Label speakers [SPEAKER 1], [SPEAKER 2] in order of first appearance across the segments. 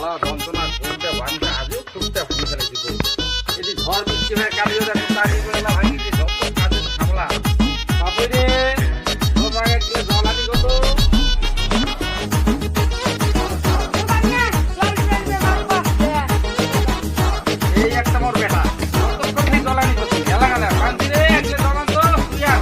[SPEAKER 1] জ্বালা যন্ত্রণা করতে বান্ধা আজও টুকটা ফোন ফেলেছি যদি ঝড় বৃষ্টি হয়ে কালি তাড়ি করে না ভাঙি সব কাজের সামলা তারপরে তোর আগে গিয়ে জ্বালানি কত এই একটা মোর বেটা কতক্ষণ থেকে জ্বালানি করছি গেলা গেলা কান্দি রে একলে জ্বালান তো তুইয়া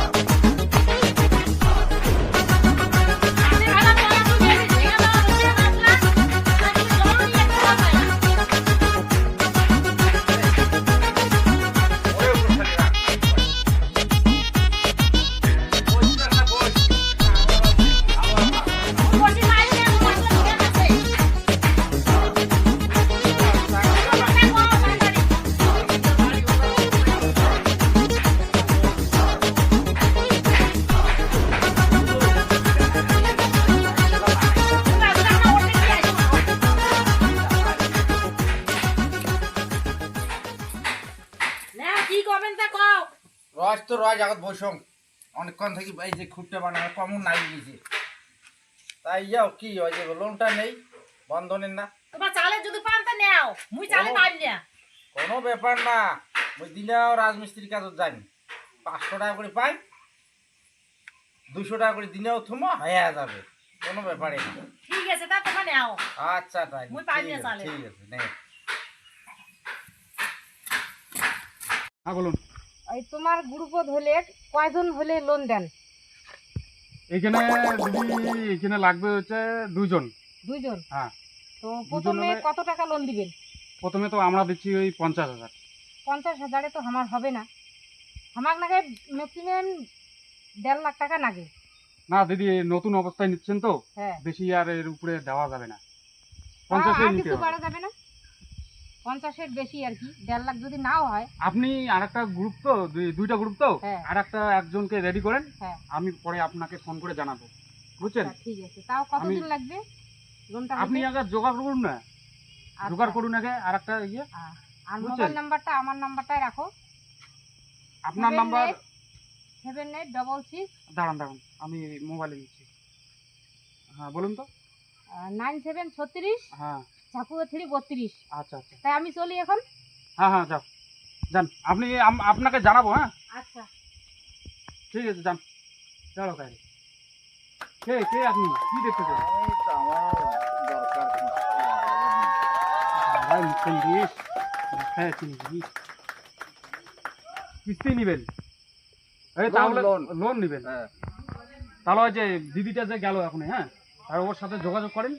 [SPEAKER 1] রস তো রস আগত বসম অনেকক্ষণ থেকে এই যে খুঁটটা বানানো কমন নাই গিয়েছে তাই যাও কি ওই যে লোনটা নেই বন্ধনের না
[SPEAKER 2] তোমার চালে যদি পান তা নাও মুই চালে পাই না
[SPEAKER 1] কোনো ব্যাপার না ওই দিলেও রাজমিস্ত্রির কাজত যাই 500 টাকা করে পাই 200 টাকা করে দিনেও থুমো হয়ে যাবে কোনো ব্যাপারে না
[SPEAKER 2] ঠিক আছে তা তোমার নাও
[SPEAKER 1] আচ্ছা তাই
[SPEAKER 2] মুই পাই না চালে
[SPEAKER 1] ঠিক আছে নে
[SPEAKER 3] হ্যাঁ বলুন
[SPEAKER 4] ওই তোমার গ্রুপত হলে কয়জন হলে লোন দেন?
[SPEAKER 3] এখানে দিদি এখানে লাগবে হচ্ছে দুজন। হ্যাঁ
[SPEAKER 4] তো প্রথমে কত টাকা লোন দিবেন?
[SPEAKER 3] প্রথমে তো আমরা দিচ্ছি ওই 50,000।
[SPEAKER 4] 50,000-এ তো আমার হবে না, আমার নাকি ম্যাক্সিমাম 1.5 লাখ টাকা লাগে।
[SPEAKER 3] না দিদি নতুন অবস্থায় নিচ্ছেন তো
[SPEAKER 4] হ্যাঁ
[SPEAKER 3] বেশি আর এর উপরে দেওয়া যাবে না, 50-এ নিতে
[SPEAKER 4] কিছু
[SPEAKER 3] হবে।
[SPEAKER 4] করা যাবে না, 50-এর বেশি আর কি, 1.5 লাখ যদি নাও হয়।
[SPEAKER 3] আপনি আরেকটা গ্রুপ তো দুইটা গ্রুপ তো
[SPEAKER 4] হ্যাঁ।
[SPEAKER 3] আরেকটা একজনকে রেডি করেন,
[SPEAKER 4] হ্যাঁ
[SPEAKER 3] আমি পরে আপনাকে ফোন করে জানাবো, বুঝছেন?
[SPEAKER 4] ঠিক আছে, তাও কতদিন লাগবে লোনটা?
[SPEAKER 3] আপনি আগে জোগাড় করুন না, জোগাড় করুন আগে আরেকটা ইয়ে।
[SPEAKER 4] আর মোবাইল নাম্বারটা আমার নাম্বারটাই রাখো,
[SPEAKER 3] আপনার নাম্বার
[SPEAKER 4] 7866
[SPEAKER 3] দাঁড়ান আমি মোবাইলে দিচ্ছি। হ্যাঁ বলুন তো।
[SPEAKER 4] 9736
[SPEAKER 3] হ্যাঁ
[SPEAKER 4] 332।
[SPEAKER 3] আচ্ছা আচ্ছা
[SPEAKER 4] তাই আমি চলি এখন।
[SPEAKER 3] হ্যাঁ যাও যান, আপনি আপনাকে জানাবো। হ্যাঁ
[SPEAKER 4] আচ্ছা
[SPEAKER 3] ঠিক আছে, যান। চলো তাই। কে আপনি কি দেখতে চান?
[SPEAKER 1] এই তো আমার দরকার
[SPEAKER 3] ভাই মুখেন দিস হ্যাঁ চিনি কিস্তি নিবেন? এই তাহলে লোন নিবেন?
[SPEAKER 1] হ্যাঁ
[SPEAKER 3] তাহলে ওই যে দিদিটা যে গেল এখন, হ্যাঁ আর ওর সাথে যোগাযোগ করেন,